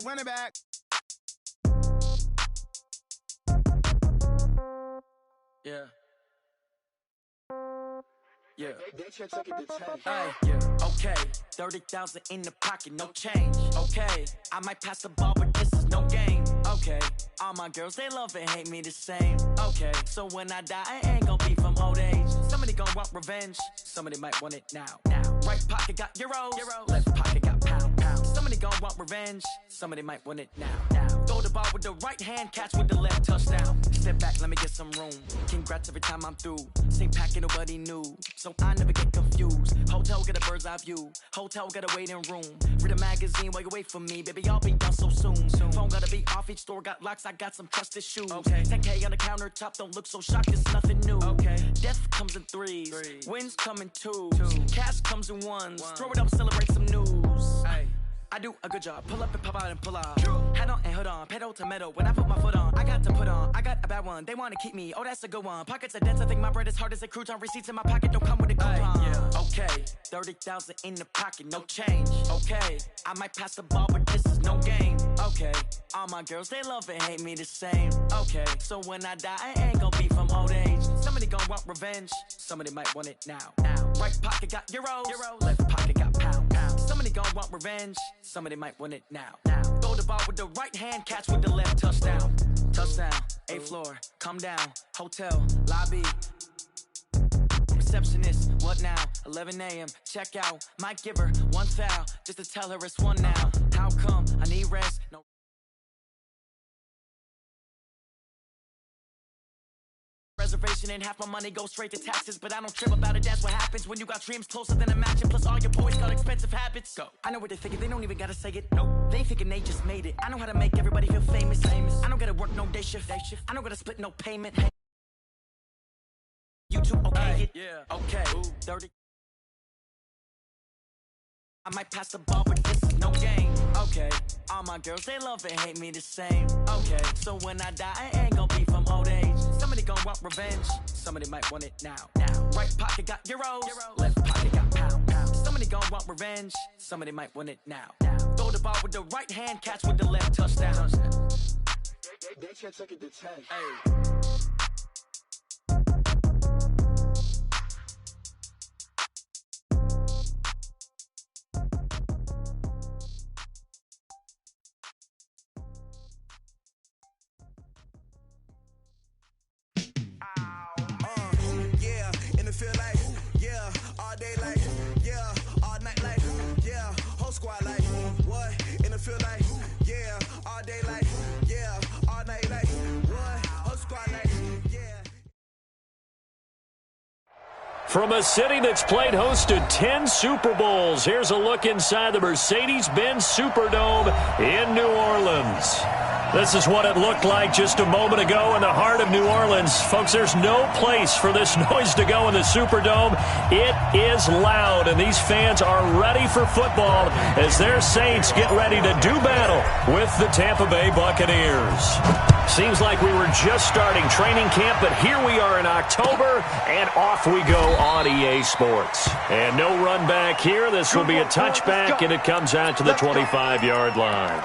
run it back. Yeah. Yeah. Yeah. Okay. 30,000 in the pocket, no change. Okay. I might pass the ball, but this is no game. Okay. All my girls, they love and hate me the same. Okay. So when I die, I ain't gonna be from old age. Somebody gonna want revenge. Somebody might want it now. Right pocket got euros. Left pocket got pounds. Somebody gonna want revenge. Somebody might want it now. Throw the ball with the right hand, catch with the left, touchdown. Step back, let me get some room. Congrats every time I'm through. Same packet, nobody knew, so I never get confused. Hotel get a bird's eye view. Hotel got a waiting room. Read a magazine while you wait for me, baby. I'll be done so soon. Phone gotta be off. Each store got locks. I got some trusted shoes. Okay. 10K on the countertop. Don't look so shocked. It's nothing new. Okay. Death comes in threes. Wins come in twos. Cash comes in ones. Throw it up, celebrate some news. Ay. I do a good job. Pull up and pop out and pull off. Head on and hood on. Pedal to metal. When I put my foot on, I got to put on. I got a bad one. They want to keep me. Oh, that's a good one. Pockets are dense. I think my bread is hard as a crouton. Receipts in my pocket don't come with a coupon. Yeah. Okay. 30,000 in the pocket. No change. Okay. I might pass the ball, but this is no game. Okay. All my girls, they love and hate me the same. Okay. So when I die, I ain't gonna be from old age. Somebody gonna want revenge. Somebody might want it now. Right pocket got euros. Left pocket got pounds. Somebody gonna want revenge. Somebody might want it now. Throw the ball with the right hand, catch with the left, touchdown. Touchdown, 8th floor, come down. Hotel, lobby. Receptionist, what now? 11 a.m., check out. Might give her one foul, just to tell her it's one now. How come? I need rest. No. Reservation and half my money goes straight to taxes, but I don't trip about it. That's what happens when you got dreams closer than a match, and plus all your boys got expensive habits. Go. I know what they're thinking, they don't even gotta say it. Nope. They thinking they just made it. I know how to make everybody feel famous. I don't gotta work no day shift. I don't gotta split no payment. Hey. YouTube, okay, yeah, okay. 30. I might pass the ball, but this is no game. Okay. All my girls, they love and hate me the same. Okay. So when I die, I ain't gonna be from old age. Somebody gonna want revenge. Somebody might want it now. Right pocket got euros. Left pocket got pounds. Somebody gonna want revenge. Somebody might want it now. Throw the ball with the right hand, catch with the left, touchdown. They can't take it to 10. Hey. Feel like, yeah, all day like, yeah, all night like, yeah, whole squad like, what, in the field like, yeah, all day like, yeah, all night like, what, whole squad like, yeah. From a city that's played host to 10 Super Bowls, here's a look inside the Mercedes-Benz Superdome in New Orleans. This is what it looked like just a moment ago in the heart of New Orleans. Folks, there's no place for this noise to go in the Superdome. It is loud, and these fans are ready for football as their Saints get ready to do battle with the Tampa Bay Buccaneers. Seems like we were just starting training camp, but here we are in October, and off we go on EA Sports. And no run back here. This will be a touchback, and it comes out to the 25-yard line.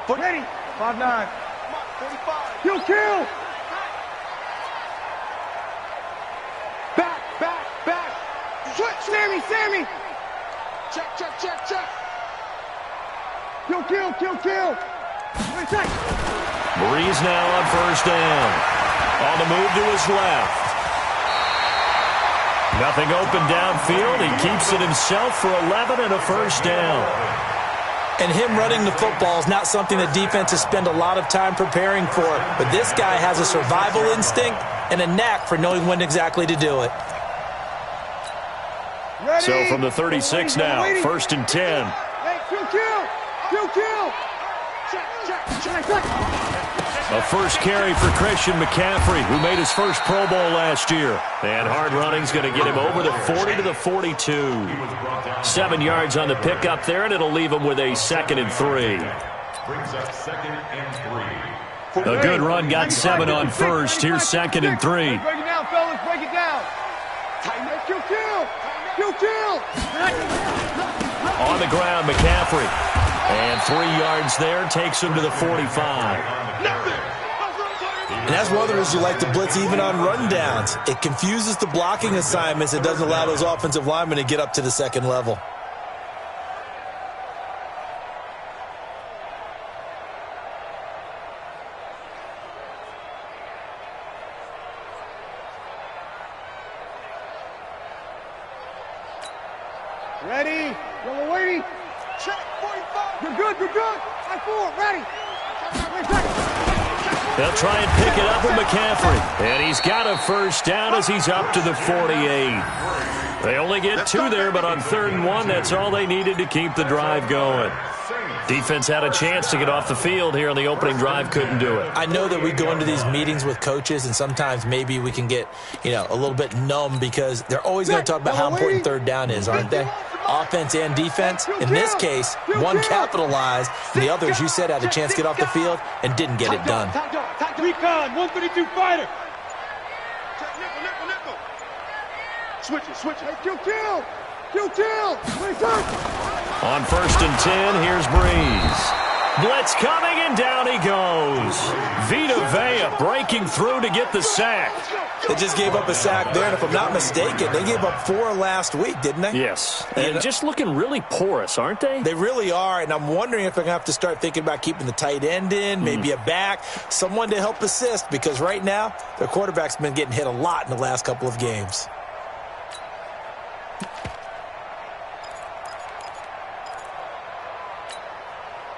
Ready. 5-9. 45. Kill. Back. Switch. Sammy. Check. Kill. Breeze now on first down. On the move to his left. Nothing open downfield. He keeps it himself for 11 and a first down. And him running the football is not something that defenses spend a lot of time preparing for. But this guy has a survival instinct and a knack for knowing when exactly to do it. Ready. So from the 36 now, first and 10. Hey, kill. Check. A first carry for Christian McCaffrey, who made his first Pro Bowl last year. And hard running's going to get him over the 40 to the 42. 7 yards on the pickup there, and it'll leave him with a 2nd and 3. Brings up 2nd and 3. A good run got 7 on first. Here's 2nd and 3. Break it down, fellas. Break it down. Kill. On the ground, McCaffrey. And 3 yards there takes him to the 45. And that's one of the reasons you like to blitz even on rundowns. It confuses the blocking assignments. It doesn't allow those offensive linemen to get up to the second level. Ready. Yellow waiting. Check. 45. You're good. High 4. Ready. They'll try and pick it up with McCaffrey. And he's got a first down as he's up to the 48. They only get 2 there, but on 3rd and 1, that's all they needed to keep the drive going. Defense had a chance to get off the field here on the opening drive, couldn't do it. I know that we go into these meetings with coaches, and sometimes maybe we can get, a little bit numb because they're always going to talk about how important 3rd down is, aren't they? Offense and defense. In this case, one capitalized, and the other, as you said, had a chance to get off the field and didn't get it done. Recon, 132 fighter. Switch it. Hey, kill. On 1st and 10, here's Breeze. Blitz coming, and down he goes. Vita Vea breaking through to get the sack. They just gave up a sack there, and if I'm not mistaken, they gave up 4 last week, didn't they? Yes, and just looking really porous, aren't they? They really are, and I'm wondering if they're going to have to start thinking about keeping the tight end in, maybe a back, someone to help assist, because right now, their quarterback's been getting hit a lot in the last couple of games.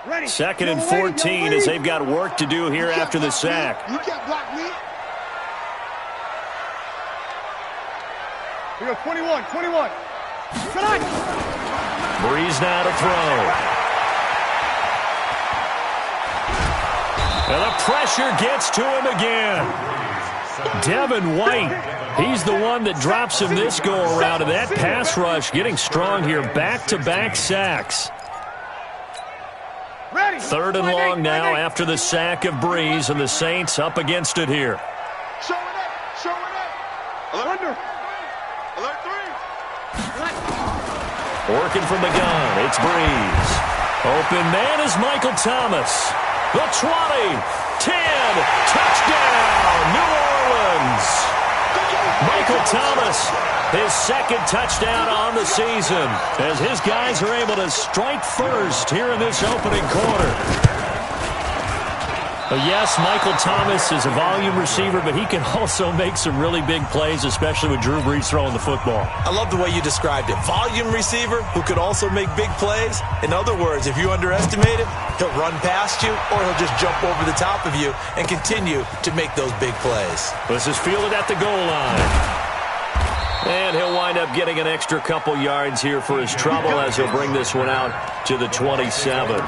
Ready. 2nd and 14 as they've got work to do here after the sack. You can't block me. Here we go, 21. Breeze now to throw. And the pressure gets to him again. Devin White, he's the one that drops him this go-around, and that pass rush getting strong here. Back-to-back sacks. 3rd and long now after the sack of Breeze, and the Saints up against it here. Show it up. Under. Alert 3. Working from the gun, it's Breeze. Open man is Michael Thomas. The 20, 10, touchdown, New Orleans. Michael Thomas, his 2nd touchdown on the season, as his guys are able to strike first here in this opening quarter. Yes, Michael Thomas is a volume receiver, but he can also make some really big plays, especially with Drew Brees throwing the football. I love the way you described it. Volume receiver who could also make big plays. In other words, if you underestimate it, he'll run past you or he'll just jump over the top of you and continue to make those big plays. This is fielded at the goal line. And he'll wind up getting an extra couple yards here for his trouble as he'll bring this one out to the 27.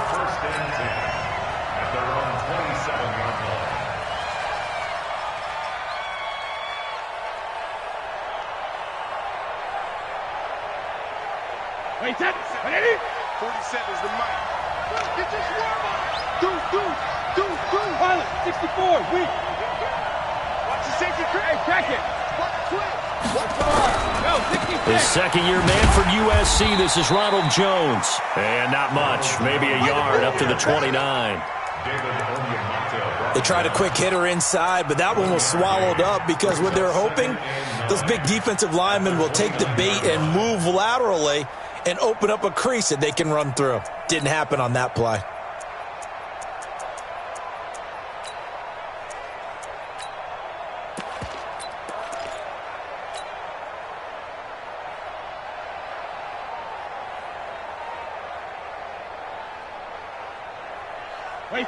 Wait, that. Ready? 47 is the mic. Get this warm up. Do. Pilot, 64, weak. Watch the safety. Hey, crack it. Watch the 60. His 2nd-year man for USC, this is Ronald Jones. And not much, maybe a yard up to the 29. They tried a quick hitter inside, but that one was swallowed up because what they're hoping, those big defensive linemen will take the bait and move laterally and open up a crease that they can run through. Didn't happen on that play.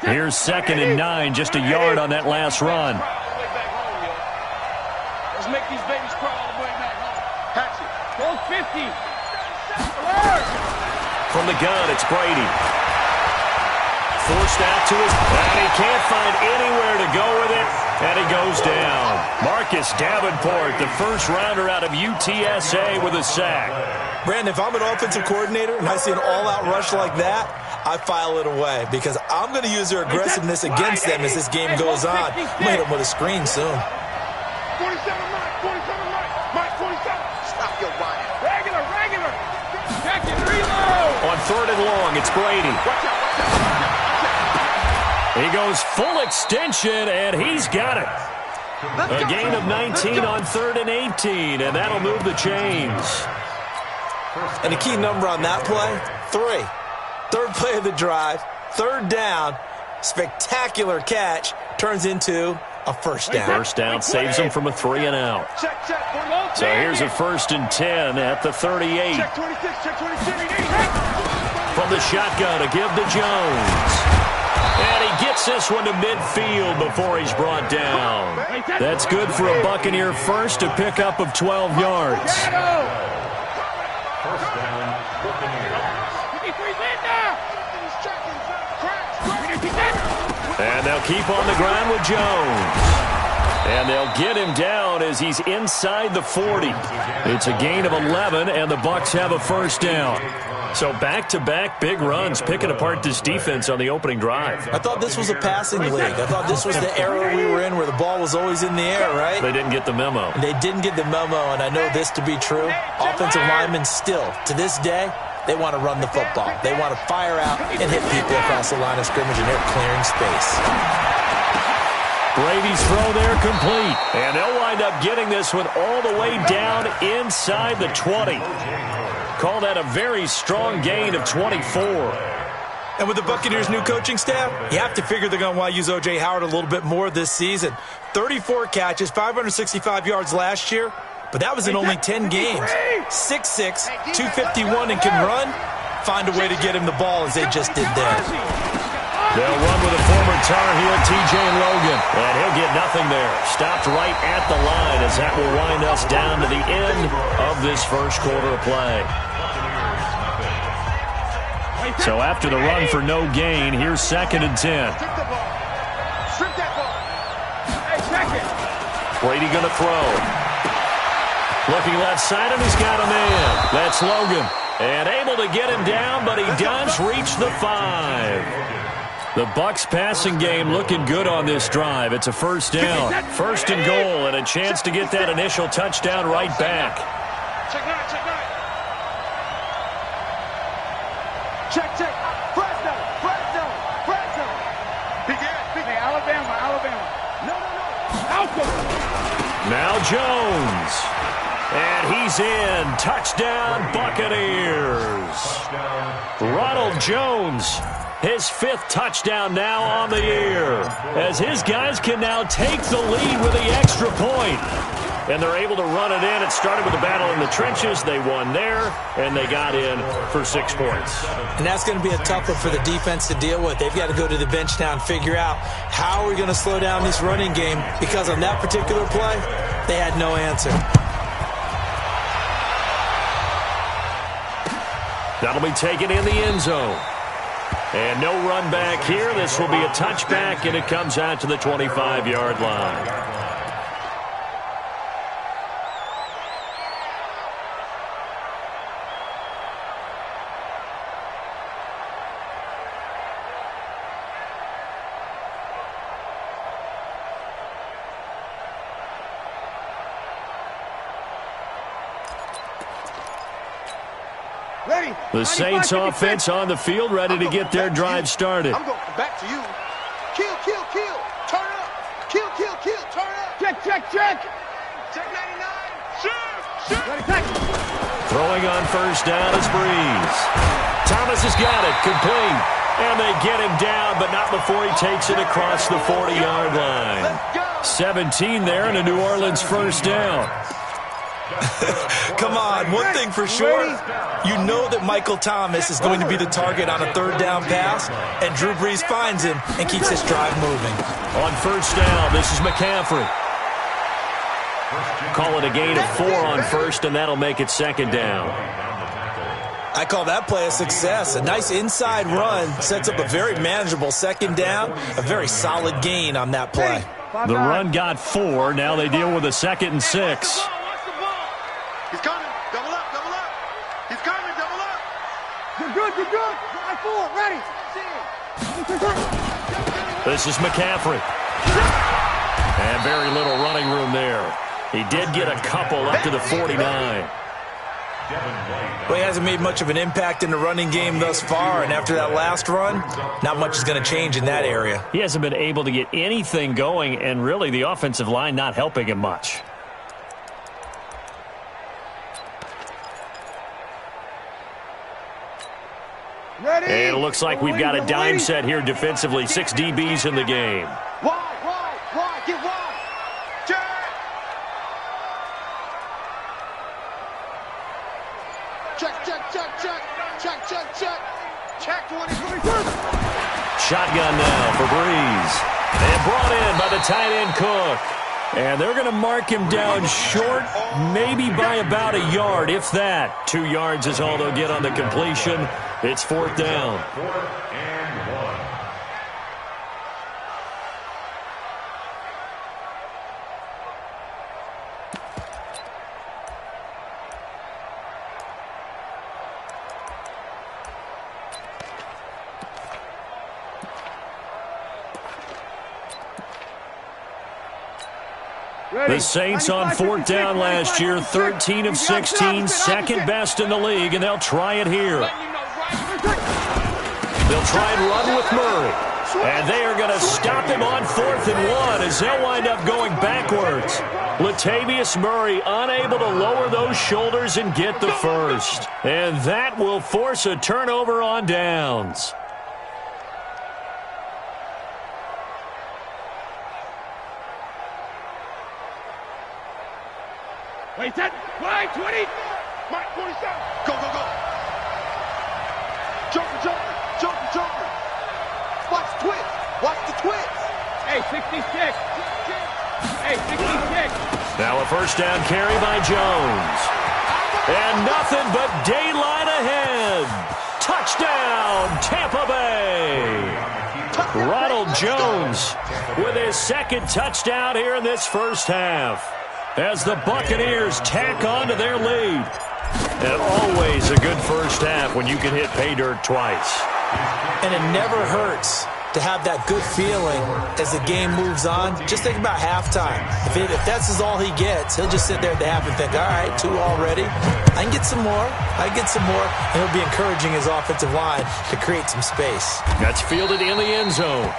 Here's 2nd and 9, just a yard on that last run. Let's make these babies crawl all the way back home. Catch it. Go 50. From the gun, it's Brady. forced out to his, and he can't find anywhere to go with it, and he goes down. Marcus Davenport, the first rounder out of UTSA with a sack. Brandon, if I'm an offensive coordinator and I see an all-out rush like that, I file it away because I'm going to use their aggressiveness against them as this game goes on. I'm going to hit them with a screen soon. 47 Mike, Mike 47. Stop your whining. Regular. Check it, reload. On 3rd and long, it's Brady. Watch out. He goes full extension, and he's got it. A gain of 19 on 3rd and 18, and that'll move the chains. And the key number on that play, 3. Third play of the drive, 3rd down, spectacular catch, turns into a first down. First down saves him from a 3 and out. Check. So here's a 1st and 10 at the 38. Check 26. From the shotgun to give to Jones. And he gets this one to midfield before he's brought down. That's good for a Buccaneer first, a pickup of 12 yards. First down, Buccaneers. And they'll keep on the ground with Jones. And they'll get him down as he's inside the 40. It's a gain of 11, and the Bucs have a first down. So back-to-back big runs, picking apart this defense on the opening drive. I thought this was a passing league. I thought this was the era we were in where the ball was always in the air, right? They didn't get the memo. And they didn't get the memo, and I know this to be true. Offensive linemen still, to this day, they want to run the football. They want to fire out and hit people across the line of scrimmage, and they're clearing space. Brady's throw there complete. And they'll wind up getting this one all the way down inside the 20. Call that a very strong gain of 24. And with the Buccaneers' new coaching staff, you have to figure they're going to want to use O.J. Howard a little bit more this season. 34 catches, 565 yards last year, but that was in only 10 games. 6'6", 251, and can run. Find a way to get him the ball as they just did there. They'll run with a former Tar Heel, T.J. Logan, and he'll get nothing there. Stopped right at the line as that will wind us down to the end of this first quarter of play. So after the run for no gain, here's 2nd and 10. Brady going to throw. Looking left side, and he's got a man. That's Logan. And able to get him down, but he does reach the 5. The Bucs passing game looking good on this drive. It's a first down. 1st and goal, and a chance to get that initial touchdown right back. Check. Press down. Big man. Alabama. No. Now Jones. And he's in. Touchdown, Buccaneers. Ronald Jones. His 5th touchdown now on the year, as his guys can now take the lead with the extra point. And they're able to run it in. It started with a battle in the trenches. They won there, and they got in for 6 points. And that's going to be a tough one for the defense to deal with. They've got to go to the bench now and figure out how are we going to slow down this running game, because on that particular play, they had no answer. That'll be taken in the end zone. And no run back here. This will be a touchback, and it comes out to the 25-yard line. The Saints offense on the field, ready to get their drive started. I'm going back to you. Kill. Turn up. Kill. Turn up. Check. Check 99. Shoot. Throwing on first down is Breeze. Thomas has got it. Complete. And they get him down, but not before he takes it across the 40-yard line. 17 there, and a New Orleans first down. Come on, one thing for sure, you know that Michael Thomas is going to be the target on a 3rd down pass, and Drew Brees finds him and keeps this drive moving. On first down, this is McCaffrey. Call it a gain of 4 on first, and that'll make it 2nd down. I I call that play a success. A nice inside run sets up a very manageable second down, a very solid gain on that play. The run got 4. Now they deal with a 2nd and 6. He's coming. Double up, double up. He's coming, double up. You're good, you're good. 5-4, ready. This is McCaffrey. And very little running room there. He did get a couple up to the 49. Well, he hasn't made much of an impact in the running game thus far, and after that last run, not much is going to change in that area. He hasn't been able to get anything going, and really the offensive line not helping him much. Ready. And it looks like we've got a dime set here defensively. 6 DBs in the game. Wide, get wide. Check. Check 20. Shotgun now for Breeze. And brought in by the tight end Cook. And they're going to mark him down short, maybe by about a yard, if that. 2 yards is all they'll get on the completion. It's 4th down. 4th and 1. The Saints on 4th down last year, 13 of 16, second best in the league, and they'll try it here. They'll try and run with Murray. And they are going to stop him on 4th and 1 as they'll wind up going backwards. Latavius Murray unable to lower those shoulders and get the first. And that will force a turnover on downs. Wait, that. Wide, 20. Mike, 47. Go. Jumper. Watch the twist. Hey, 66. Now a first down carry by Jones. And nothing but daylight ahead. Touchdown, Tampa Bay. Ronald Jones with his 2nd touchdown here in this first half, as the Buccaneers tack on to their lead. And always a good first half when you can hit pay dirt twice. And it never hurts to have that good feeling as the game moves on. Just think about halftime. If that's all he gets, he'll just sit there at the half and think, all right, 2 already. I can get some more. And he'll be encouraging his offensive line to create some space. That's fielded in the end zone.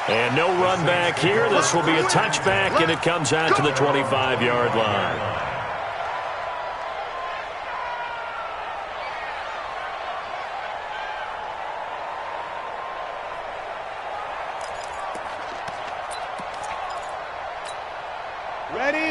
And no run back here. This will be a touchback, and it comes out to the 25-yard line.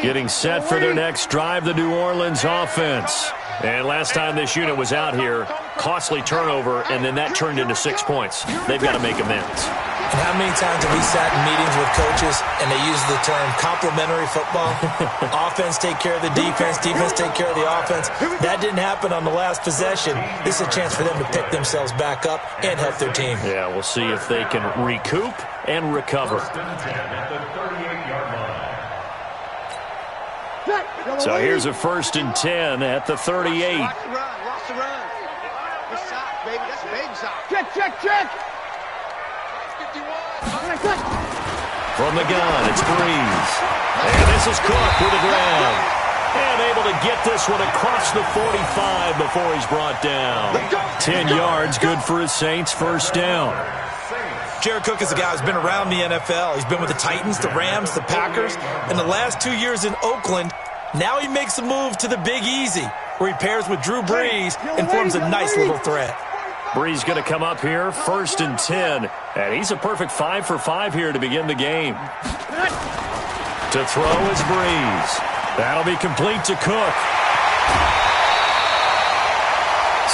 Getting set for their next drive, the New Orleans offense. And last time this unit was out here, costly turnover, and then that turned into 6 points. They've got to make amends. And how many times have we sat in meetings with coaches and they use the term complementary football? Offense take care of the defense take care of the offense. That didn't happen on the last possession. This is a chance for them to pick themselves back up and help their team. Yeah, we'll see if they can recoup and recover. So here's a 1st and 10 at the 38. Watch the run. Good shot, baby. That's a big shot. Check. From the gun, it's Breeze. And this is Cook with the grab. And able to get this one across the 45 before he's brought down. 10 yards, good for his Saints, first down. Jared Cook is a guy who's been around the NFL. He's been with the Titans, the Rams, the Packers. In the last 2 years in Oakland, now he makes a move to the Big Easy, where he pairs with Drew Brees and forms a nice little threat. Brees going to come up here, 1st and 10. And he's a perfect 5 for 5 here to begin the game. To throw is Brees. That'll be complete to Cook.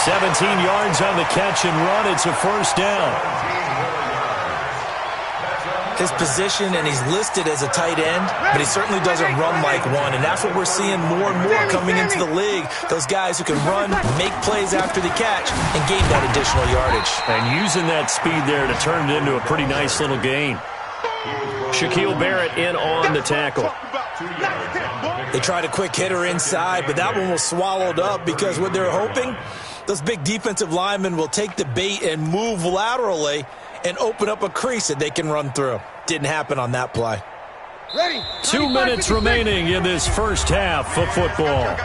17 yards on the catch and run. It's a first down. his position, and he's listed as a tight end, but he certainly doesn't run like one, and that's what we're seeing more and more coming into the league. Those guys who can run, make plays after the catch, and gain that additional yardage. And using that speed there to turn it into a pretty nice little gain. Shaquille Barrett in on the tackle. They tried a quick hitter inside, but that one was swallowed up because what they're hoping, those big defensive linemen will take the bait and move laterally and open up a crease that they can run through. Didn't happen on that play. Ready. 2 minutes remaining in this first half of football.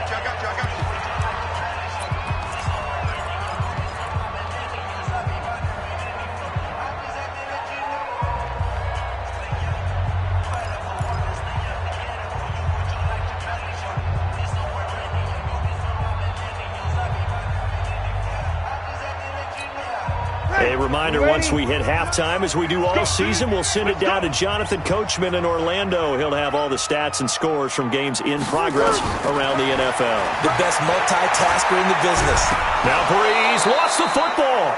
A reminder, once we hit halftime, as we do all season, we'll send it down to Jonathan Coachman in Orlando. He'll have all the stats and scores from games in progress around the NFL. The best multitasker in the business. Now Breeze lost the football.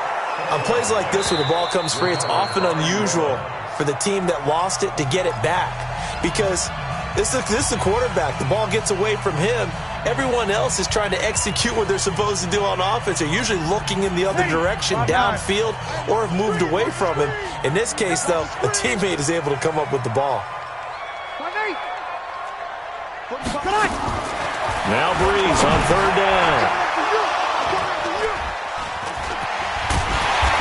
On plays like this where the ball comes free, it's often unusual for the team that lost it to get it back. Because this is the quarterback. The ball gets away from him. Everyone else is trying to execute what they're supposed to do on offense. They're usually looking in the other direction, downfield, or have moved away from him. In this case, though, a teammate is able to come up with the ball. Now Breeze on third down.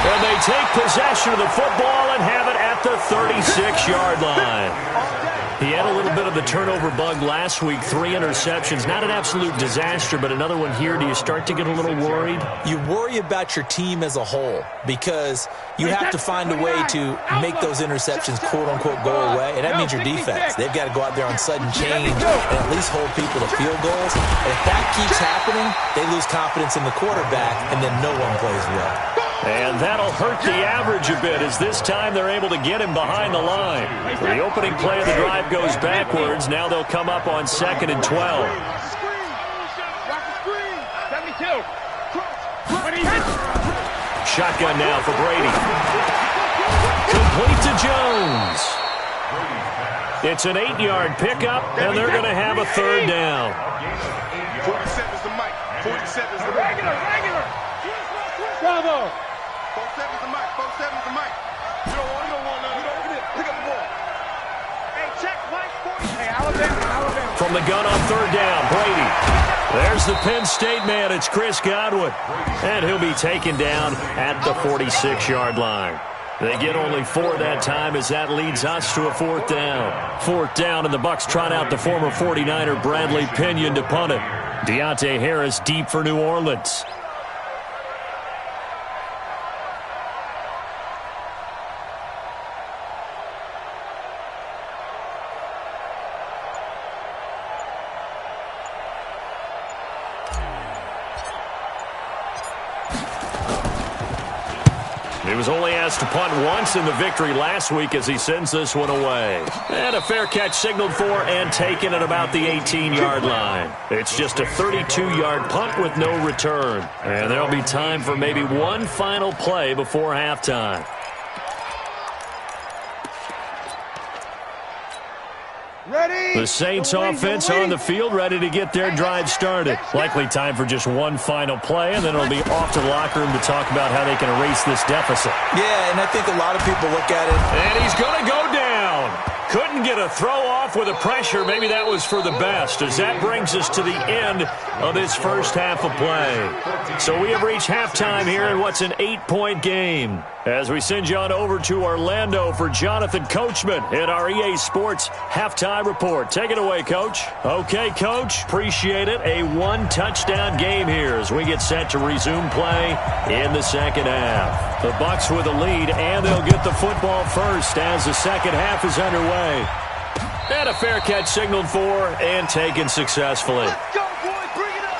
And they take possession of the football and have it at the 36-yard line. He had a little bit of the turnover bug last week, 3 interceptions. Not an absolute disaster, but another one here. Do you start to get a little worried? You worry about your team as a whole because you have to find a way to make those interceptions, quote-unquote, go away, and that means your defense. They've got to go out there on sudden change and at least hold people to field goals. And if that keeps happening, they lose confidence in the quarterback, and then no one plays well. And that'll hurt the average a bit as this time they're able to get him behind the line. The opening play of the drive goes backwards. Now they'll come up on 2nd and 12. Shotgun now for Brady. Complete to Jones. It's an 8-yard pickup, and they're going to have a third down. 47 is the mic. 47 is the regular. Bravo. 47 is the mic. 47 is the mic. You don't want none. You don't get it. Pick up the ball. Hey, check Mike 40. Hey, Alabama. From the gun on third down, Brady. There's the Penn State man. It's Chris Godwin. And he'll be taken down at the 46-yard line. They get only 4 that time as that leads us to a 4th down. 4th down, and the Bucs trot out the former 49er Bradley Pinion to punt it. Deontay Harris deep for New Orleans. He was only asked to punt once in the victory last week as he sends this one away. And a fair catch signaled for and taken at about the 18-yard line. It's just a 32-yard punt with no return. And there'll be time for maybe one final play before halftime. Ready? The Saints offense on the field, ready to get their drive started. Likely time for just one final play, and then it'll be off to the locker room to talk about how they can erase this deficit. Yeah, and I think a lot of people look at it. And he's going to go down. Couldn't get a throw off with the pressure. Maybe that was for the best, as that brings us to the end of this first half of play. So we have reached halftime here in what's an 8-point game. As we send you on over to Orlando for Jonathan Coachman in our EA Sports Halftime Report. Take it away, Coach. Okay, Coach. Appreciate it. A 1-touchdown game here as we get set to resume play in the second half. The Bucs with a lead, and they'll get the football first as the second half is underway. And a fair catch signaled for and taken successfully. Let's go, boys. Bring it up.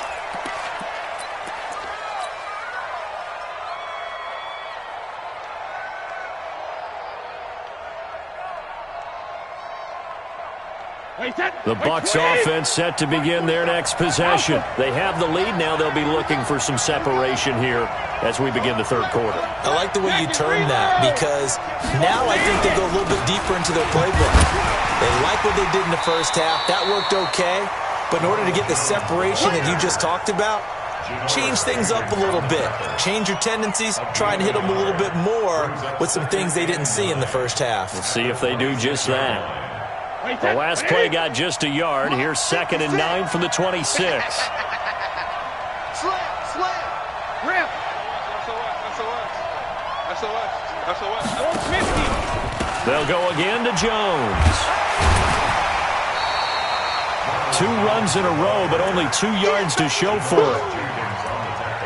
The Bucs offense set to begin their next possession. They have the lead now. They'll be looking for some separation here as we begin the third quarter. I like the way you term that, because now I think they go a little bit deeper into their playbook. They like what they did in the first half. That worked okay. But in order to get the separation that you just talked about, change things up a little bit. Change your tendencies. Try and hit them a little bit more with some things they didn't see in the first half. We'll see if they do just that. The last play got just a yard. Here's 2nd and 9 from the 26. Slam. Rip. SOS. 150. They'll go again to Jones. 2 runs in a row, but only 2 yards to show for it.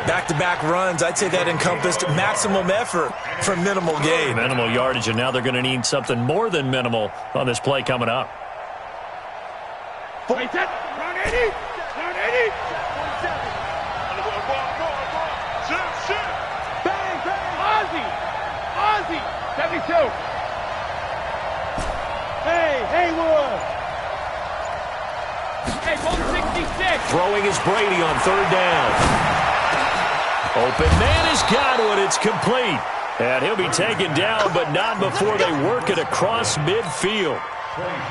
Back-to-back runs, I'd say that encompassed maximum effort for minimal gain. Minimal yardage, and now they're going to need something more than minimal on this play coming up. Round 80. Bang. Ozzy. 72. Hey, Haywood. Hey, 166. Throwing is Brady on 3rd down. Open man is Godwin. It's complete. And he'll be taken down, but not before they work it across midfield.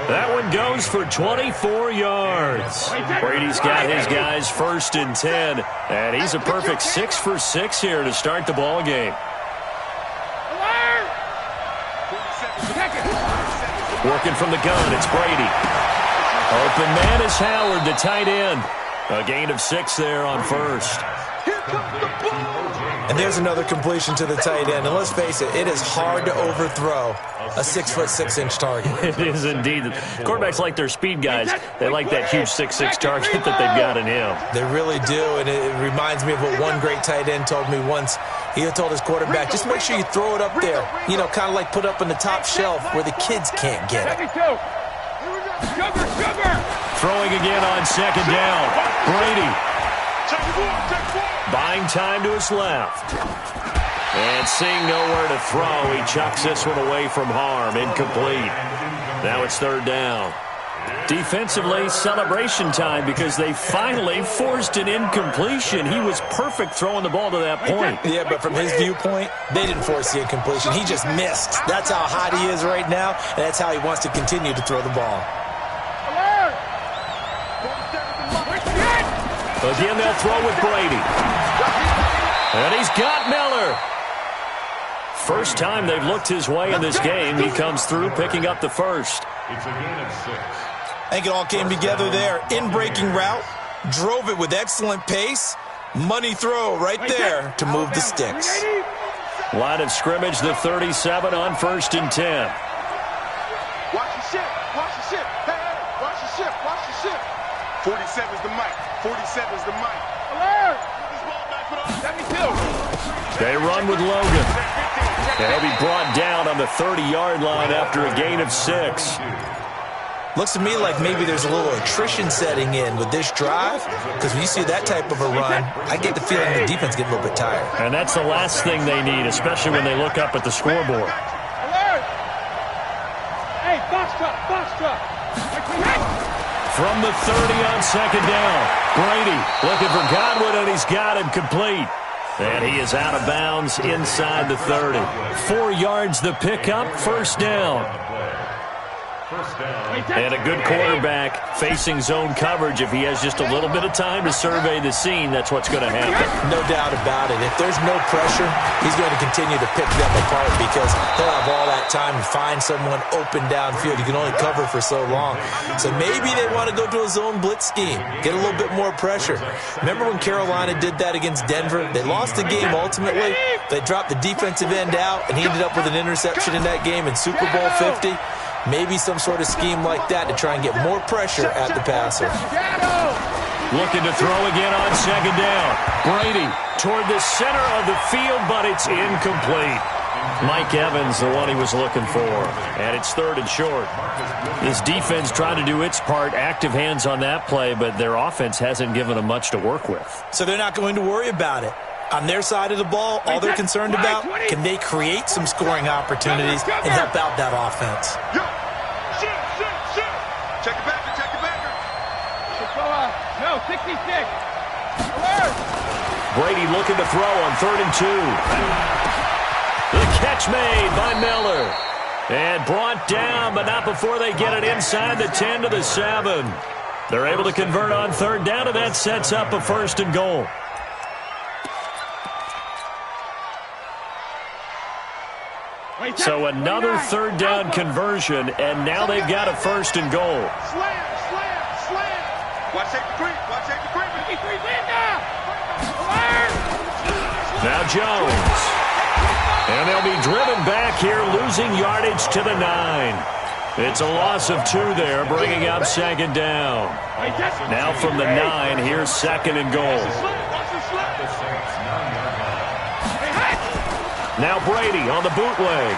That one goes for 24 yards. Brady's got his guys 1st and 10, and he's a perfect 6 for 6 here to start the ball game. Working from the gun, it's Brady. Open man is Howard, the tight end. A gain of 6 there on 1st. And there's another completion to the tight end. And let's face it, it is hard to overthrow a 6'6" target. It is indeed. Quarterbacks like their speed guys. They like that huge 6'6" target that they've got in him. They really do, and it reminds me of what one great tight end told me once. He told his quarterback, just make sure you throw it up there. You know, kind of like put up on the top shelf where the kids can't get it. Sugar. Throwing again on 2nd down. Brady. Buying time to his left. And seeing nowhere to throw, he chucks this one away from harm. Incomplete. Now it's 3rd down. Defensively, celebration time because they finally forced an incompletion. He was perfect throwing the ball to that point. Yeah, but from his viewpoint, they didn't force the incompletion. He just missed. That's how hot he is right now, and that's how he wants to continue to throw the ball. Again, they'll throw with Brady. And he's got Miller. First time they've looked his way in this game. He comes through, picking up the 1st. It's a gain of 6. I think it all came together there. In-breaking route, drove it with excellent pace. Money throw right there to move the sticks. Line of scrimmage, the 37 on 1st and 10. Watch your ship. Hey, watch your ship. 47's the mic. 47's the mic. Alert! 72. They run with Logan. And he'll be brought down on the 30-yard line after a gain of 6. Looks to me like maybe there's a little attrition setting in with this drive, because when you see that type of a run, I get the feeling the defense getting a little bit tired. And that's the last thing they need, especially when they look up at the scoreboard. Alert! Hey, box truck. From the 30 on 2nd down, Brady looking for Godwin, and he's got him complete. And he is out of bounds inside the 30. 4 yards the pickup, 1st down. And a good quarterback facing zone coverage. If he has just a little bit of time to survey the scene, that's what's going to happen. No doubt about it. If there's no pressure, he's going to continue to pick them apart because he'll have all that time to find someone open downfield. You can only cover for so long. So maybe they want to go to a zone blitz scheme, get a little bit more pressure. Remember when Carolina did that against Denver? They lost the game ultimately. They dropped the defensive end out, and he ended up with an interception in that game in Super Bowl 50. Maybe some sort of scheme like that to try and get more pressure at the passer. Looking to throw again on 2nd down. Brady toward the center of the field, but it's incomplete. Mike Evans, the one he was looking for. And it's 3rd and short. This defense trying to do its part, active hands on that play, but their offense hasn't given them much to work with. So they're not going to worry about it. On their side of the ball, all they're concerned about, can they create some scoring opportunities and help out that offense? Check it back. 66. Alert. Brady looking to throw on 3rd and 2. The catch made by Miller. And brought down, but not before they get it inside the 10 to the 7. They're able to convert on 3rd down, and that sets up a 1st and goal. So another 3rd down conversion, and now they've got a 1st and goal. Slam. Watch take the creep. Now Jones. And they'll be driven back here, losing yardage to the 9. It's a loss of 2 there, bringing up 2nd down. Now from the 9, here's 2nd and goal. Now Brady on the bootleg.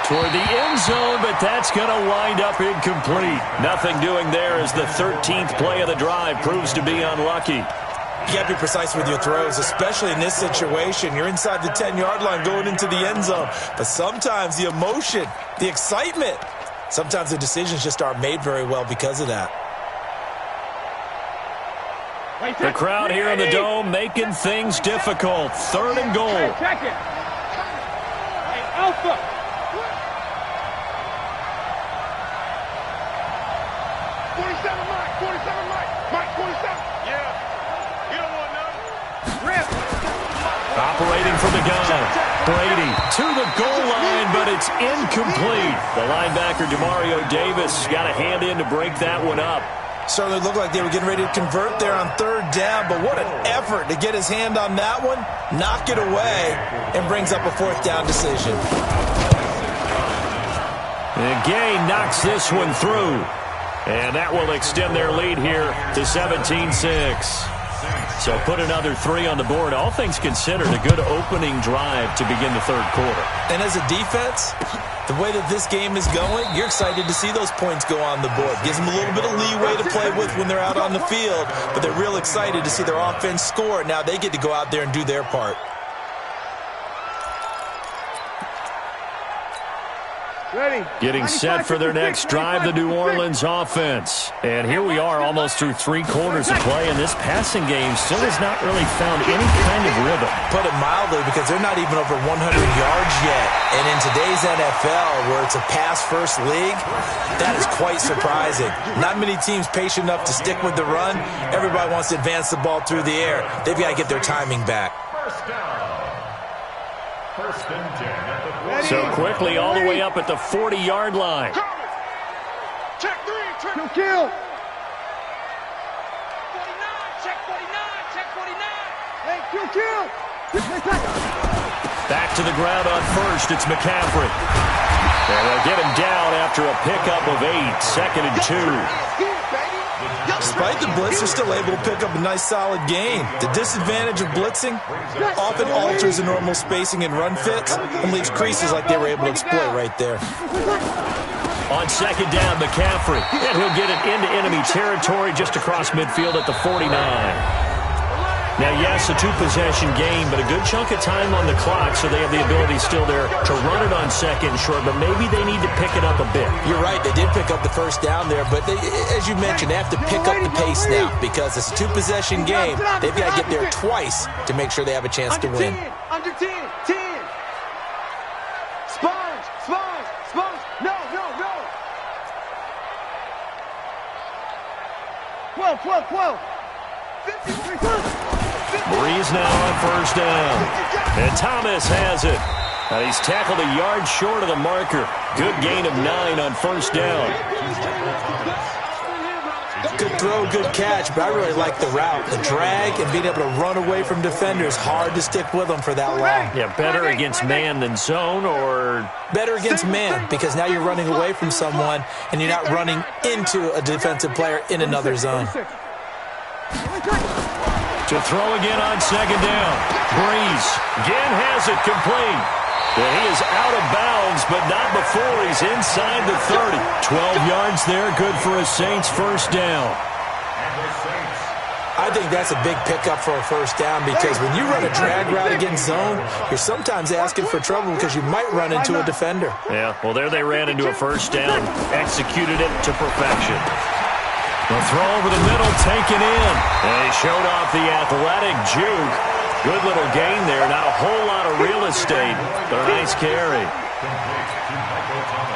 Toward the end zone, but that's going to wind up incomplete. Nothing doing there as the 13th play of the drive proves to be unlucky. You got to be precise with your throws, especially in this situation. You're inside the 10-yard line going into the end zone. But sometimes the emotion, the excitement, sometimes the decisions just aren't made very well because of that. The crowd here in the Dome making things difficult. 3rd and goal. Check it. Hey, Alpha. 47, Mike, 47. Yeah. You don't want none. Rip. Operating from the gun. Brady to the goal line, but it's incomplete. The linebacker, Demario Davis, got a hand in to break that one up. Certainly looked like they were getting ready to convert there on 3rd down, but what an effort to get his hand on that one, knock it away, and brings up a 4th down decision. And Gay knocks this one through. And that will extend their lead here to 17-6. So put another 3 on the board. All things considered, a good opening drive to begin the 3rd quarter. And as a defense, the way that this game is going, you're excited to see those points go on the board. Gives them a little bit of leeway to play with when they're out on the field, but they're real excited to see their offense score. Now they get to go out there and do their part. Ready. Getting set for their next drive, the New Orleans offense. And here we are almost through 3 quarters of play, and this passing game still has not really found any kind of rhythm. Put it mildly, because they're not even over 100 yards yet. And in today's NFL, where it's a pass-first league, that is quite surprising. Not many teams patient enough to stick with the run. Everybody wants to advance the ball through the air. They've got to get their timing back. First down. 1st and 10 at the 40. So quickly all the way up at the 40-yard line. Check 3, check. Kill. 49, check 49. Hey, kill. Back to the ground on 1st, it's McCaffrey. And they'll get him down after a pickup of 8, 2nd and 2. Despite the blitz, they're still able to pick up a nice solid gain. The disadvantage of blitzing often alters the normal spacing and run fits and leaves creases like they were able to exploit right there. On 2nd down, McCaffrey. And he'll get it into enemy territory just across midfield at the 49. Now, yes, a 2-possession game, but a good chunk of time on the clock, so they have the ability still there to run it on 2nd and short, but maybe they need to pick it up a bit. You're right. They did pick up the 1st down there, but they, as you mentioned, they have to pick up the pace now because it's a 2-possession game. They've got to get there twice to make sure they have a chance to win. Under 10. Sponge. No. 12. 53. Breeze now on 1st down. And Thomas has it. He's tackled a yard short of the marker. Good gain of 9 on 1st down. Good throw, good catch, but I really like the route. The drag and being able to run away from defenders, hard to stick with them for that long. Yeah, better against man than zone, or? Better against man, because now you're running away from someone and you're not running into a defensive player in another zone. To throw again on 2nd down. Breeze again has it complete. And he is out of bounds, but not before he's inside the 30. 12 yards there, good for a Saints 1st down. I think that's a big pickup for a 1st down, because when you run a drag route against zone, you're sometimes asking for trouble because you might run into a defender. Yeah, well, there they ran into a 1st down, executed it to perfection. The throw over the middle, taken in. And he showed off the athletic juke. Good little gain there. Not a whole lot of real estate, but a nice carry.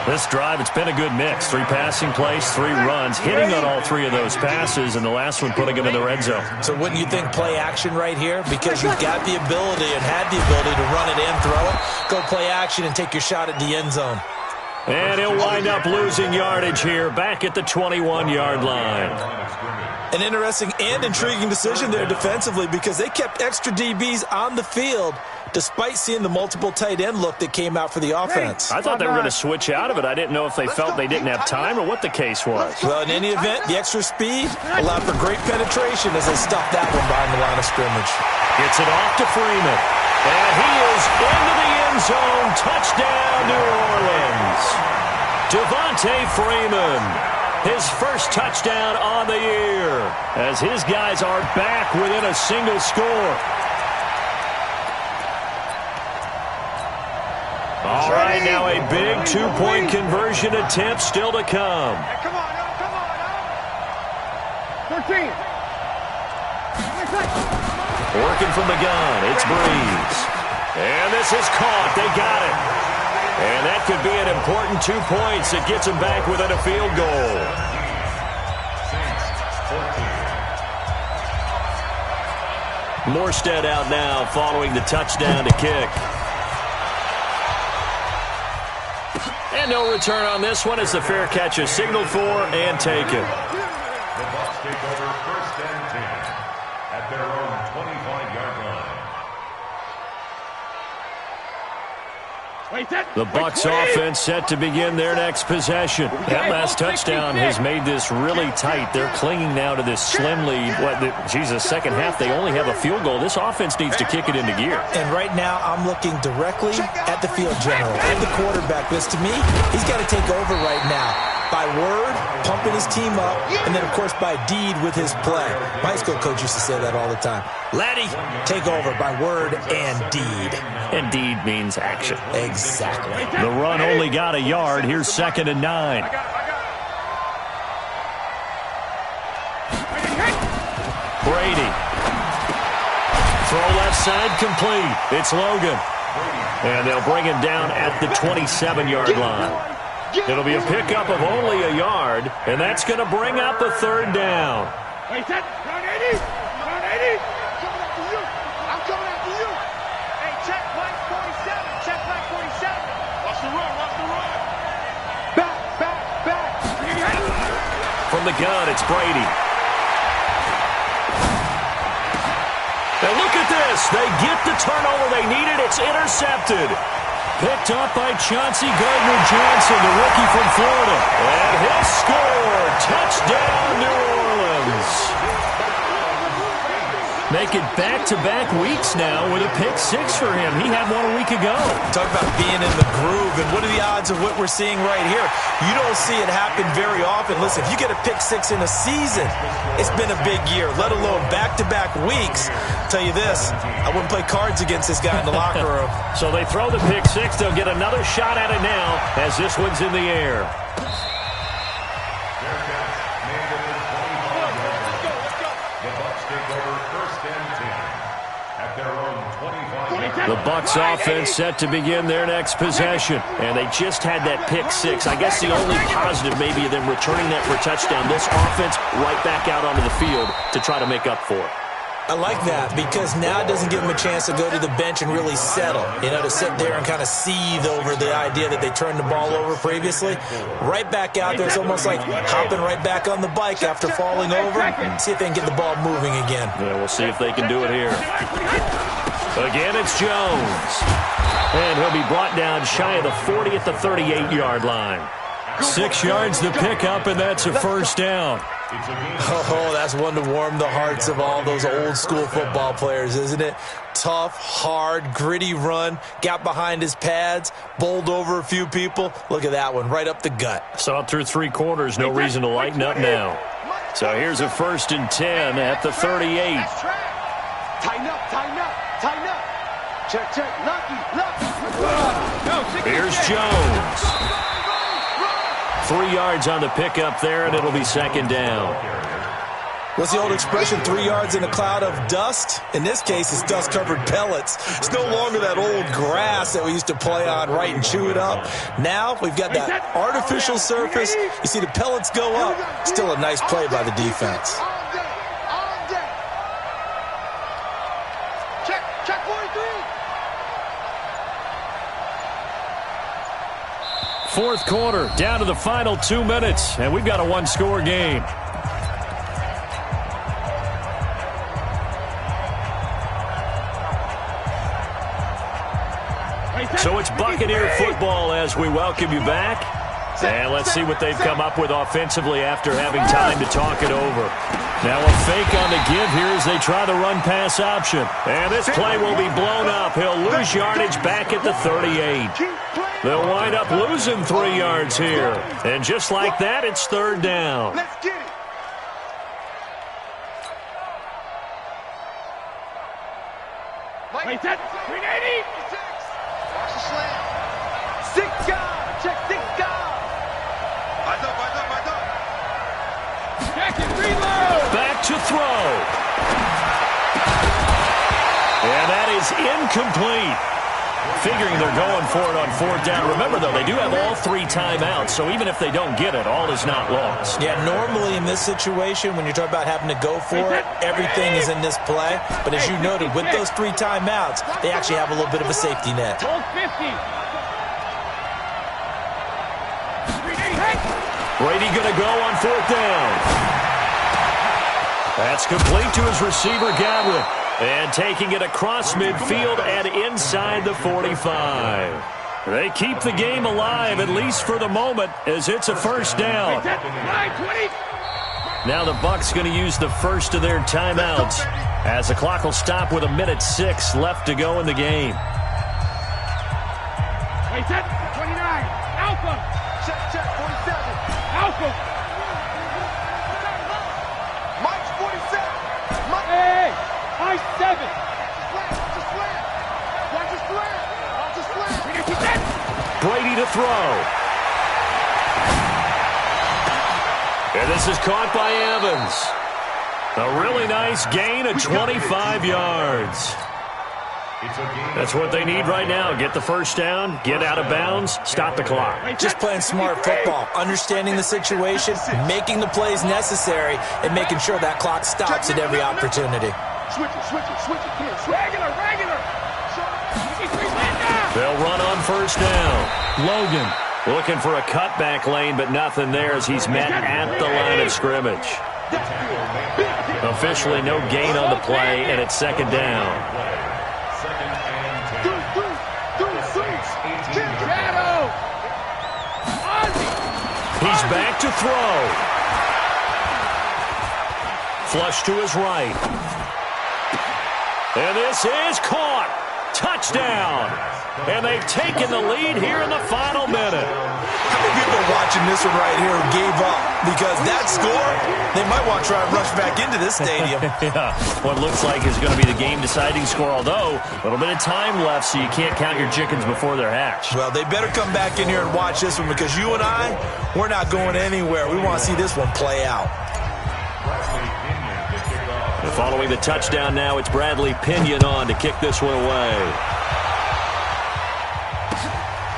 This drive, it's been a good mix. 3 passing plays, 3 runs, hitting on all 3 of those passes, and the last one putting him in the red zone. So wouldn't you think play action right here? Because you've got the ability and had the ability to run it in, throw it, go play action, and take your shot at the end zone. And he'll wind up losing yardage here, back at the 21-yard line. An interesting and intriguing decision there defensively because they kept extra DBs on the field despite seeing the multiple tight end look that came out for the offense. I thought they were going to switch out of it. I didn't know if they felt they didn't have time or what the case was. Well, in any event, the extra speed allowed for great penetration as they stuffed that one behind the line of scrimmage. Gets it off to Freeman. And he is into the end zone. Touchdown, New Orleans. Devontae Freeman. His first touchdown on the year as his guys are back within a single score. All right, now a big 2-point conversion attempt still to come. Hey, come on, 13. Working from the gun, it's Breeze. And this is caught. They got it. And that could be an important 2 points that gets them back within a field goal. Morstead out now following the touchdown to kick. And no return on this one as the fair catch is signaled for and taken. The Bucs take over 1st and 10 at their own 25-yard line. The Bucs offense set to begin their next possession. That last touchdown has made this really tight. They're clinging now to this slim lead. Second half, they only have a field goal. This offense needs to kick it into gear. And right now, I'm looking directly at the field general, at the quarterback. Because to me, he's got to take over right now. By word, pumping his team up, and then, of course, by deed with his play. My high school coach used to say that all the time. Laddie, take over by word and deed. And deed means action. Exactly. The run only got a yard. Here's 2nd and 9. Brady. Throw left side complete. It's Logan. And they'll bring him down at the 27-yard line. It'll be a pickup of only a yard, and that's going to bring up a 3rd down. Wait, that. Down 80. Down 80. Coming after you. I'm coming after you. Hey, check flag 47. Check flag 47. Watch the run. Watch the run. Back. From the gun, it's Brady. Now look at this. They get the turnover they needed. It's intercepted. Picked up by Chauncey Gardner-Johnson, the rookie from Florida. And he'll score. Touchdown, New Orleans. Make it back-to-back weeks now with a pick 6 for him. He had one a week ago. Talk about being in the groove, and what are the odds of what we're seeing right here? You don't see it happen very often. Listen, if you get a pick 6 in a season, it's been a big year, let alone back-to-back weeks. I'll tell you this, I wouldn't play cards against this guy in the locker room. So they throw the pick 6. They'll get another shot at it now as this one's in the air. The Bucs offense set to begin their next possession. And they just had that pick 6. I guess the only positive maybe of them returning that for a touchdown. This offense right back out onto the field to try to make up for it. I like that because now it doesn't give them a chance to go to the bench and really settle, to sit there and kind of seethe over the idea that they turned the ball over previously. Right back out there, it's almost like hopping right back on the bike after falling over and see if they can get the ball moving again. Yeah, we'll see if they can do it here. Again, it's Jones. And he'll be brought down shy of the 40 at the 38-yard line. 6 yards to pick up, and that's a 1st down. Oh, that's one to warm the hearts of all those old school football players, isn't it? Tough, hard, gritty run, got behind his pads, bowled over a few people. Look at that one, right up the gut. Saw it through 3 quarters, no reason to lighten up now. So here's a 1st and 10 at the 38. Tighten up. Check. Lucky. Here's Jones. 3 yards on the pickup there, and it'll be second down. What's the old expression, 3 yards in a cloud of dust? In this case, it's dust-covered pellets. It's no longer that old grass that we used to play on, right, and chew it up. Now we've got that artificial surface. You see the pellets go up. Still a nice play by the defense. Check 43. Fourth quarter, down to the final 2 minutes, and we've got a one-score game. So it's Buccaneer football as we welcome you back. And let's see what they've come up with offensively after having time to talk it over. Now a fake on the give here as they try the run-pass option. And this play will be blown up. He'll lose yardage back at the 38. They'll wind up losing 3 yards here. And just like that, it's third down. Let's get it. Wait, that's 380. Watch the slam. 6 guys. Check 6 guys. Eyes up, eyes up, eyes up. Check it, reload. Back to throw. And that is incomplete. Figuring they're going for it on fourth down. Remember, though, they do have all 3 timeouts, so even if they don't get it, all is not lost. Yeah, normally in this situation, when you're talking about having to go for it, everything is in this play. But as you noted, with those 3 timeouts, they actually have a little bit of a safety net. Hold 50. Brady going to go on fourth down. That's complete to his receiver, Godwin. And taking it across midfield and inside the 45. They keep the game alive, at least for the moment, as it's a first down. Now the Bucs going to use the first of their timeouts, as the clock will stop with 1:06 left to go in the game. Wait, set. 29. Alpha. Check, 47. Alpha. Mike's 47. Mike. Hey. High 7. Watch the slam. Watch the slam. Watch the slam. Brady to throw. And this is caught by Evans. A really nice gain of 25 yards. That's what they need right now. Get the first down, get out of bounds, stop the clock. Just playing smart football, understanding the situation, making the plays necessary, and making sure that clock stops at every opportunity. Switch it. Regular. They'll run on first down. Logan looking for a cutback lane, but nothing there as he's met at the line of scrimmage. Officially no gain on the play, and it's second down. He's back to throw. Flush to his right. And this is caught. Touchdown. And they've taken the lead here in the final minute. How many people watching this one right here gave up? Because that score, they might want to try and rush back into this stadium. Yeah, what looks like is going to be the game-deciding score, although a little bit of time left, so you can't count your chickens before they're hatched. Well, they better come back in here and watch this one, because you and I, we're not going anywhere. We want to see this one play out. Following the touchdown now, it's Bradley Pinion on to kick this one away.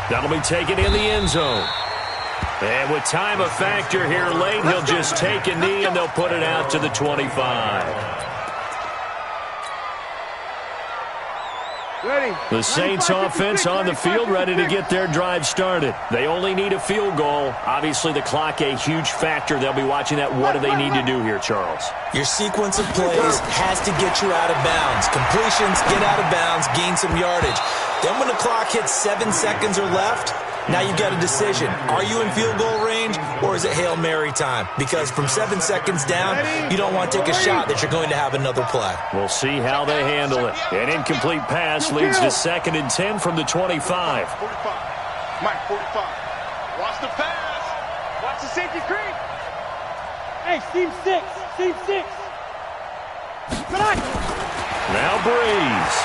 That'll be taken in the end zone. And with time a factor here late, he'll just take a knee and they'll put it out to the 25. The Saints offense on the field, ready to get their drive started. They only need a field goal. Obviously, the clock a huge factor. They'll be watching that. What do they need to do here, Charles? Your sequence of plays has to get you out of bounds. Completions, get out of bounds, gain some yardage. Then when the clock hits 7 seconds or left, now you've got a decision. Are you in field goal range, or is it Hail Mary time? Because from 7 seconds down, you don't want to take a shot that you're going to have another play. We'll see how they handle it. An incomplete pass leads to 2nd and 10 from the 25. 45. Mike, 45. Watch the pass. Watch the safety creep. Hey, Team 6. Team 6. Now Breeze.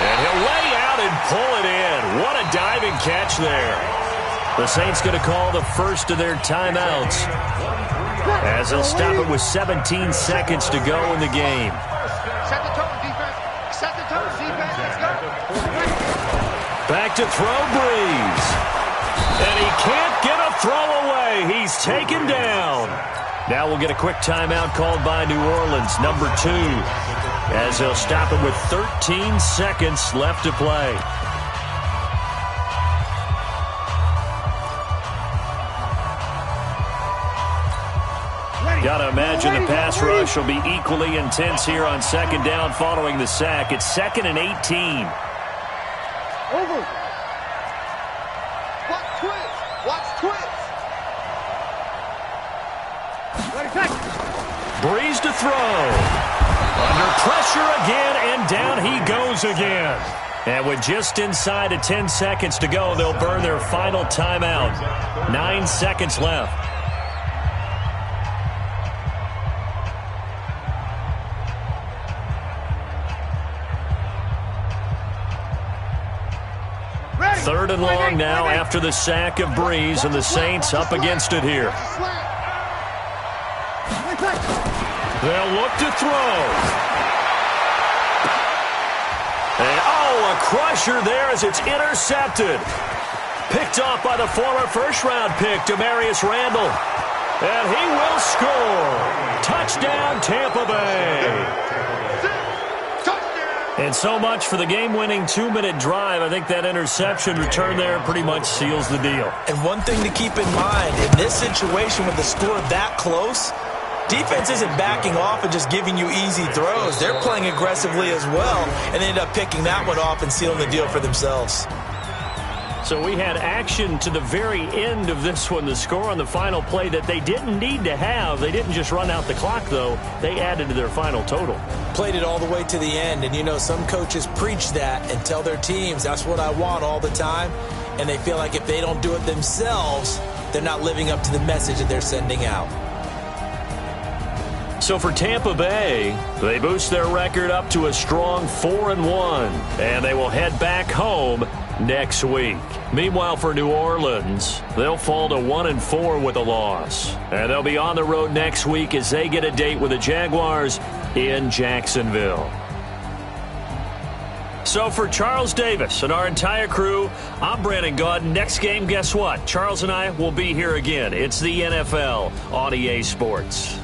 And he'll lay out and pull it in. What a diving catch there. The Saints going to call the first of their timeouts as they'll stop it with 17 seconds to go in the game. Set the tone, defense. Set the tone, defense. Let's go. Back to throw, Breeze. And he can't get a throw away. He's taken down. Now we'll get a quick timeout called by New Orleans, number 2, as they'll stop it with 13 seconds left to play. Got to imagine the pass rush will be equally intense here on second down following the sack. It's 2nd and 18. Over. Watch twist. Watch twist. Ready, take. Breeze to throw. Under pressure again, and down he goes again. And with just inside of 10 seconds to go, they'll burn their final timeout. 9 seconds left. Third and long now after the sack of Breeze, and the Saints up against it here. They'll look to throw. And, a crusher there as it's intercepted. Picked off by the former first-round pick, Demarius Randall. And he will score. Touchdown, Tampa Bay. And so much for the game-winning 2-minute drive. I think that interception return there pretty much seals the deal. And one thing to keep in mind, in this situation with the score that close, defense isn't backing off and just giving you easy throws. They're playing aggressively as well, and they end up picking that one off and sealing the deal for themselves. So we had action to the very end of this one, the score on the final play that they didn't need to have. They didn't just run out the clock, though. They added to their final total. Played it all the way to the end, and some coaches preach that and tell their teams, that's what I want all the time, and they feel like if they don't do it themselves, they're not living up to the message that they're sending out. So for Tampa Bay, they boost their record up to a strong 4-1, and they will head back home next week. Meanwhile, for New Orleans, they'll fall to 1-4 with a loss. And they'll be on the road next week as they get a date with the Jaguars in Jacksonville. So for Charles Davis and our entire crew, I'm Brandon Gaudin. Next game, guess what? Charles and I will be here again. It's the NFL on EA Sports.